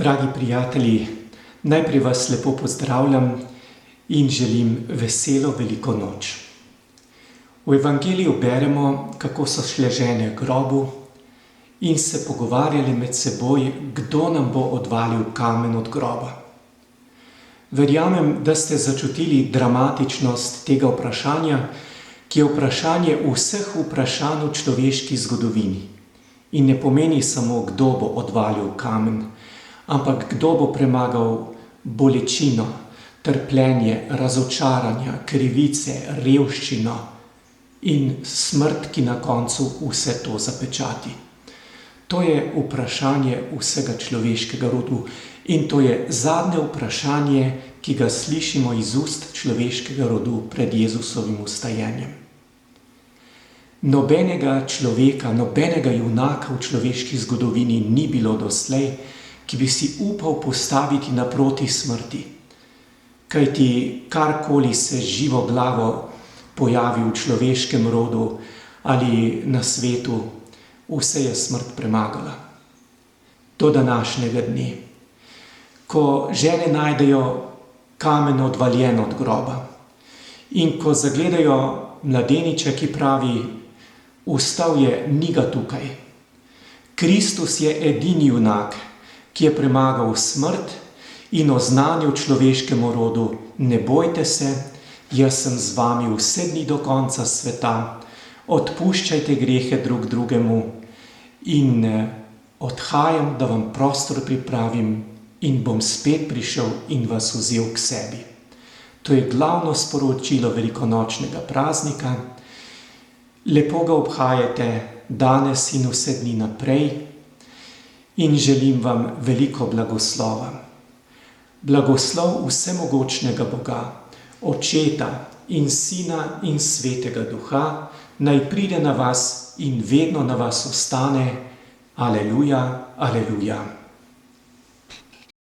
Dragi prijatelji, najprej vas lepo pozdravljam in želim veselo veliko noč. V Evangeliju beremo, kako so šle žene k grobu in se pogovarjali med seboj, kdo nam bo odvalil kamen od groba. Verjamem, da ste začutili dramatičnost tega vprašanja, ki je vprašanje vseh vprašanj v človeški zgodovini. In ne pomeni samo, kdo bo odvalil kamen, ampak kdo bo premagal bolečino, trpljenje, razočaranja, krivice, revščino in smrt, ki na koncu vse to zapečati. To je vprašanje vsega človeškega rodu in to je zadnje vprašanje, ki ga slišimo iz ust človeškega rodu pred Jezusovim vstajenjem. Nobenega človeka, nobenega junaka v človeški zgodovini ni bilo doslej, ki bi si upal postaviti naproti smrti. Kajti karkoli se živo glavo pojavi v človeškem rodu ali na svetu, vse je smrt premagala. Do današnjega dne, ko žene najdejo kamen odvaljen od groba in ko zagledajo mladeniča, ki pravi, vstal je, ni ga tukaj. Kristus je edini junak, ki je premagal smrt in oznanil človeškemu rodu, ne bojte se, jaz sem z vami vse dni do konca sveta, odpuščajte grehe drug drugemu in odhajam, da vam prostor pripravim in bom spet prišel in vas vzel k sebi. To je glavno sporočilo velikonočnega praznika. Lepo ga obhajate danes in vse dni naprej in želim vam veliko blagoslova. Blagoslov vsemogočnega Boga, Očeta in Sina in Svetega Duha, naj pride na vas in vedno na vas ostane. Aleluja, aleluja.